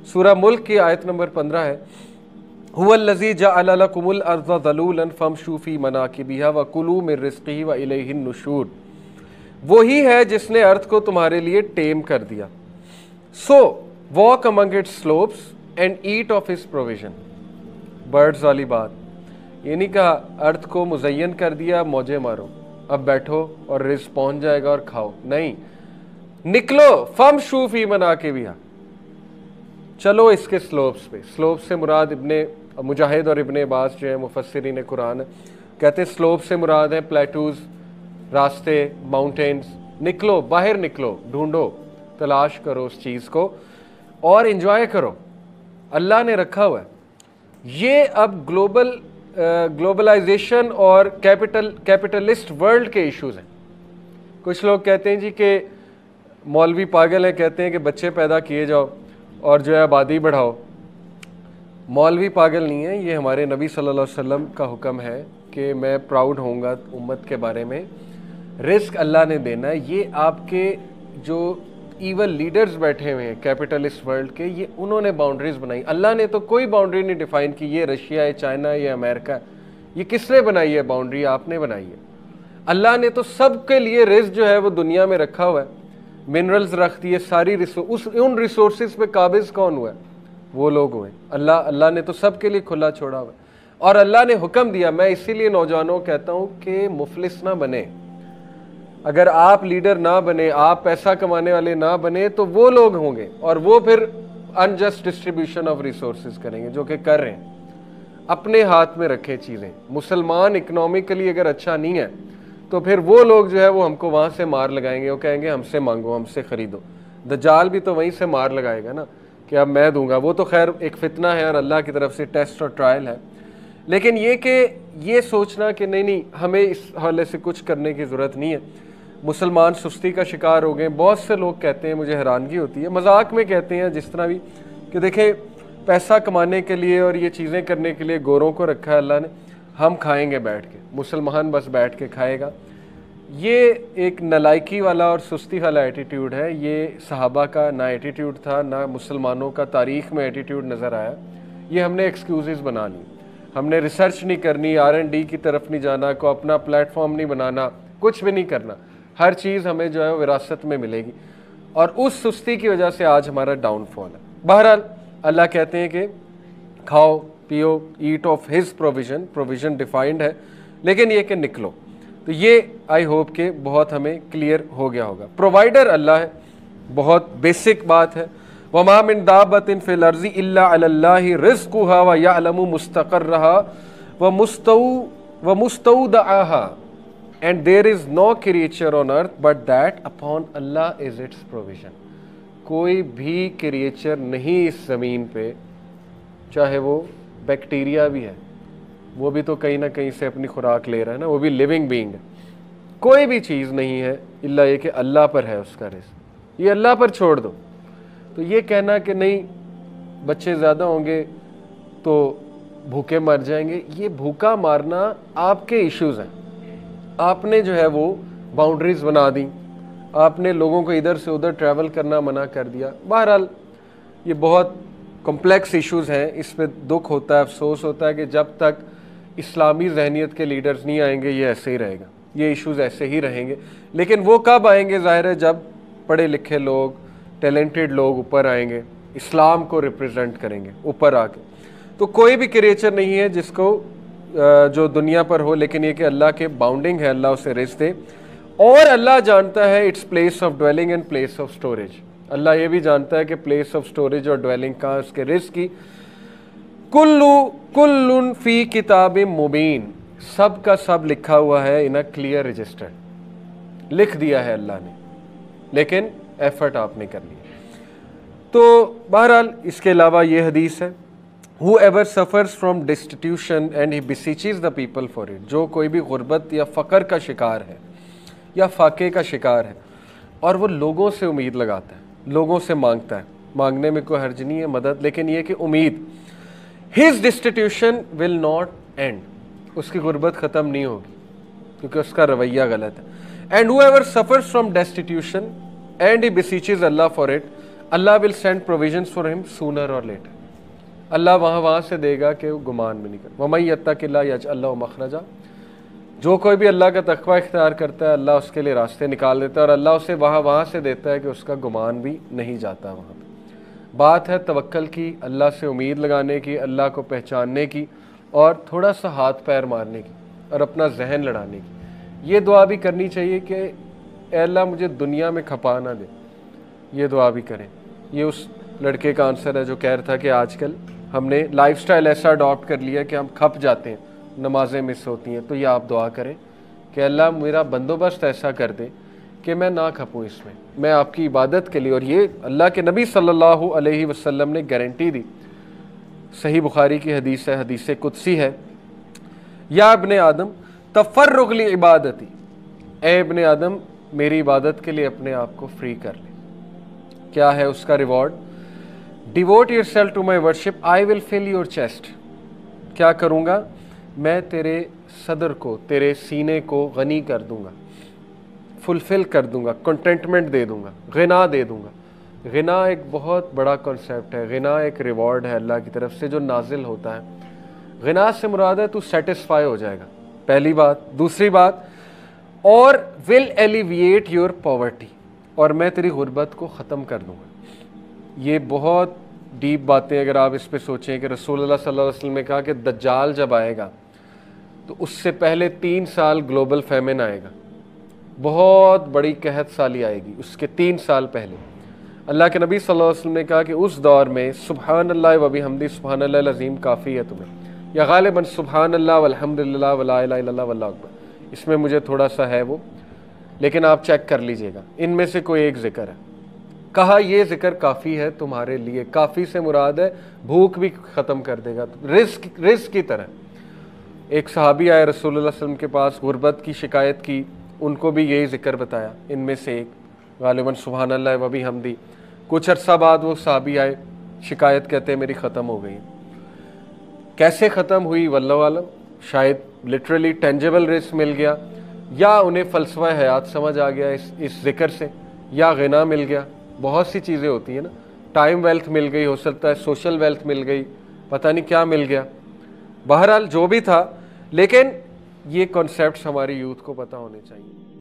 सूरह मुल्क की आयत नंबर 15 है, हुवल्लज़ी जअल लकुमुल अर्ज़ ज़लूलन फमशू फ़ी मनाकिबिहा व कुलू मिन रिज़्क़िही व इलैहिन नुशूर। वही है जिसने अर्थ को तुम्हारे लिए टेम कर दिया। So walk among it's slopes and eat of his provision. Birds वाली बात, ये नहीं कहा अर्थ को मुज़य्यन कर दिया मौजे मारो, अब बैठो और रिज़्क़ पहुंच जाएगा और खाओ, नहीं, निकलो फमशू फ़ी मनाकिबिहा, चलो इसके स्लोप्स पे। स्लोप से मुराद इब्ने मुजाहिद और इब्ने अब्बास जो है मुफस्सिरीन कुरान कहते हैं स्लोप से मुराद है प्लेटूज, रास्ते, माउंटेन्स। निकलो, बाहर निकलो, ढूंढो, तलाश करो उस चीज़ को और एंजॉय करो, अल्लाह ने रखा हुआ है। ये अब ग्लोबलाइजेशन और कैपिटलिस्ट वर्ल्ड के इश्यूज हैं। कुछ लोग कहते हैं जी कि मौलवी पागल है, कहते हैं कि बच्चे पैदा किए जाओ और जो है आबादी बढ़ाओ। मौलवी पागल नहीं है, ये हमारे नबी सल्लल्लाहु अलैहि वसल्लम का हुक्म है कि मैं प्राउड होऊंगा उम्मत के बारे में। रिस्क अल्लाह ने देना है। ये आपके जो ईवल लीडर्स बैठे हुए हैं कैपिटलिस्ट वर्ल्ड के, ये उन्होंने बाउंड्रीज बनाई। अल्लाह ने तो कोई बाउंड्री नहीं डिफाइन की, ये रशिया है, चाइना है, ये अमेरिका। ये किसने बनाई है बाउंड्री? आपने बनाई है। अल्लाह ने तो सबके लिए रिस्क जो है वो दुनिया में रखा हुआ है, मिनरल्स रख दिए, सारी उन रिसोर्सेज पे काबिज कौन हुआ है? वो लोग हुए अल्लाह ने तो सबके लिए खुला छोड़ा हुआ है। और अल्लाह ने हुक्म दिया। मैं इसीलिए नौजवानों को कहता हूँ कि मुफलिस ना बने। अगर आप लीडर ना बने, आप पैसा कमाने वाले ना बने, तो वो लोग होंगे और वो फिर अनजस्ट डिस्ट्रीब्यूशन ऑफ रिसोर्सेज करेंगे, जो कि कर रहे हैं। अपने हाथ में रखे चीज़ें। मुसलमान इकोनॉमिकली अगर अच्छा नहीं है तो फिर वो लोग जो है वो हमको वहाँ से मार लगाएंगे, वो कहेंगे हमसे मांगो, हमसे ख़रीदो। दज्जाल भी तो वहीं से मार लगाएगा ना कि अब मैं दूंगा। वो तो खैर एक फितना है और अल्लाह की तरफ से टेस्ट और ट्रायल है। लेकिन ये कि ये सोचना कि नहीं हमें इस हवाले से कुछ करने की ज़रूरत नहीं है, मुसलमान सुस्ती का शिकार हो गए। बहुत से लोग कहते हैं, मुझे हैरानगी होती है, मजाक में कहते हैं जिस तरह भी, कि देखें पैसा कमाने के लिए और ये चीज़ें करने के लिए गोरों को रखा है अल्लाह ने, हम खाएंगे बैठ के, मुसलमान बस बैठ के खाएगा। ये एक नलायकी वाला और सुस्ती वाला एटीट्यूड है। ये सहाबा का ना एटीट्यूड था, ना मुसलमानों का तारीख़ में एटीट्यूड नज़र आया। ये हमने एक्सक्यूज़ बना ली। हमने रिसर्च नहीं करनी, R&D की तरफ नहीं जाना, को अपना प्लेटफॉर्म नहीं बनाना, कुछ भी नहीं करना। हर चीज़ हमें जो है विरासत में मिलेगी और उस सुस्ती की वजह से आज हमारा डाउनफॉल है। बहरहाल अल्लाह कहते हैं कि खाओ पियो, eat of his provision. Provision defined है, लेकिन ये कि निकलो। तो ये आई होप के बहुत हमें क्लियर हो गया होगा। प्रोवाइडर अल्लाह है, बहुत बेसिक बात है। वमा मिन दाब्बतिन फिल अर्ज़ि इल्ला अलल्लाहि रिज़्क़ुहा व यअलमु मुस्तक़र्रहा व मुस्तौदअहा and there is no creature on earth but that upon Allah is its provision. कोई भी क्रिएचर नहीं इस ज़मीन पे, चाहे वो बैक्टीरिया भी है, वो भी तो कहीं ना कहीं से अपनी खुराक ले रहा है ना, वो भी लिविंग बीइंग है। कोई भी चीज़ नहीं है इल्ला ये कि अल्लाह पर है उसका रिज़्क़, ये अल्लाह पर छोड़ दो। तो ये कहना कि नहीं बच्चे ज़्यादा होंगे तो भूखे मर जाएंगे, ये भूखा मारना आपके इश्यूज़ हैं। आपने जो है वो बाउंड्रीज़ बना दी, आपने लोगों को इधर से उधर ट्रैवल करना मना कर दिया। बहरहाल ये बहुत कॉम्प्लेक्स इश्यूज़ हैं, इस पर दुख होता है, अफसोस होता है कि जब तक इस्लामी जहनीत के लीडर्स नहीं आएंगे ये ऐसे ही रहेगा, ये इश्यूज़ ऐसे ही रहेंगे। लेकिन वो कब आएंगे? ज़ाहिर है जब पढ़े लिखे लोग, टैलेंटेड लोग ऊपर आएंगे, इस्लाम को रिप्रेजेंट करेंगे ऊपर आके। तो कोई भी क्रिएचर नहीं है जिसको जो दुनिया पर हो, लेकिन ये कि अल्लाह के बाउंडिंग है, अल्लाह उसे रिज़्क़ दे। और अल्लाह जानता है its place of dwelling and place of storage. Allah ये भी जानता है कि प्लेस ऑफ स्टोरेज और ड्वेलिंग कहाँ, उसके रिज़्क़ की। कुल्लुन फी किताबिम मुबीन, सब का सब लिखा हुआ है इन अ क्लियर रजिस्टर। लिख दिया है अल्लाह ने, लेकिन एफर्ट आपने कर लिया। तो बहरहाल इसके अलावा ये हदीस है, Whoever suffers from destitution and he beseeches the people for it, जो कोई भी गुर्बत या फ़क़र का शिकार है या फाके का शिकार है और वो लोगों से उम्मीद लगाता है, लोगों से मांगता है, मांगने में कोई हर्ज नहीं है मदद, लेकिन ये कि उम्मीद, his destitution will not end, उसकी गुर्बत ख़त्म नहीं होगी क्योंकि उसका रवैया गलत है। And whoever suffers from destitution and he beseeches Allah for it, Allah will send provisions for him sooner और लेटर। अल्लाह वहाँ से देगा कि वो गुमान भी नहीं कर। वमन यत्तकिल्लाह यजअल लहू मखरजा, जो कोई भी अल्लाह का तक़वा इख्तियार करता है अल्लाह उसके लिए रास्ते निकाल देता है और अल्लाह उसे वहाँ से देता है कि उसका गुमान भी नहीं जाता वहाँ पर। बात है तवक्कल की, अल्लाह से उम्मीद लगाने की, अल्लाह को पहचानने की और थोड़ा सा हाथ पैर मारने की और अपना जहन लड़ाने की। ये दुआ भी करनी चाहिए कि ए अल्लाह मुझे दुनिया में खपा ना दे, ये दुआ भी करें। ये उस लड़के का आंसर है जो कह रहा था कि आजकल हमने लाइफस्टाइल ऐसा अडॉप्ट कर लिया कि हम खप जाते हैं, नमाजें मिस होती हैं। तो ये आप दुआ करें कि अल्लाह मेरा बंदोबस्त ऐसा कर दे कि मैं ना खपूँ इसमें, मैं आपकी इबादत के लिए। और ये अल्लाह के नबी सल्लल्लाहु अलैहि वसल्लम ने गारंटी दी, सही बुखारी की हदीस है, हदीस कुदसी है, या इब्ने आदम तफर्रुग ली इबादती, ए इब्ने आदम मेरी इबादत के लिए अपने आप को फ्री कर ले। क्या है उसका reward? Devote yourself to my worship, I will fill your chest. क्या करूँगा? मैं तेरे सदर को, तेरे सीने को गनी कर दूंगा, फुलफिल कर दूंगा, कंटेंटमेंट दे दूंगा, गिना दे दूंगा। गिना एक बहुत बड़ा कॉन्सेप्ट है, गिना एक रिवॉर्ड है अल्लाह की तरफ से जो नाजिल होता है। गिना से मुराद है तू सेटिस्फाई हो जाएगा, पहली बात। दूसरी बात, और विल एलिविएट योर पॉवर्टी, और मैं तेरी गुर्बत को ख़त्म कर दूंगा। ये बहुत डीप बातें अगर आप इस पे सोचें कि रसूलुल्लाह सल्लल्लाहु अलैहि वसल्लम ने कहा कि दज्जाल जब आएगा तो उससे पहले 3 साल ग्लोबल फेमिन आएगा, बहुत बड़ी कहत साली आएगी उसके 3 साल पहले। अल्लाह के नबी सल्लल्लाहु अलैहि वसल्लम ने कहा कि उस दौर में सुब्हानल्लाह व बिहम्दी सुब्हानल्लाह अज़ीम काफ़ी है तुम्हें, या गालिबन सुब्हानल्लाह वल्हम्दुलिल्लाह वला इलाहा इल्लल्लाह वल्लाहु अकबर। इसमें मुझे थोड़ा सा है वो, लेकिन आप चेक कर लीजिएगा, इनमें से कोई एक जिक्र है। कहा ये जिक्र काफ़ी है तुम्हारे लिए। काफ़ी से मुराद है भूख भी ख़त्म कर देगा, रिस्क की तरह। एक सहाबी आए रसूलुल्लाह सल्लल्लाहु अलैहि वसल्लम के पास, गुर्बत की शिकायत की, उनको भी यही जिक्र बताया, इनमें से एक गालिबन सुब्हानल्लाह व बिहम्दी। कुछ अरसा बाद वो सहाबी आए, शिकायत कहते हैं मेरी ख़त्म हो गई। कैसे ख़त्म हुई वल्लाहु आलम, शायद लिटरली टेंजेबल रिस्क मिल गया, या उन्हें फ़लसफ़ा हयात समझ आ गया इस जिक्र से, या गिना मिल गया। बहुत सी चीज़ें होती हैं ना, टाइम वेल्थ मिल गई, हो सकता है सोशल वेल्थ मिल गई, पता नहीं क्या मिल गया। बहरहाल जो भी था, लेकिन ये कॉन्सेप्ट्स हमारी यूथ को पता होने चाहिए।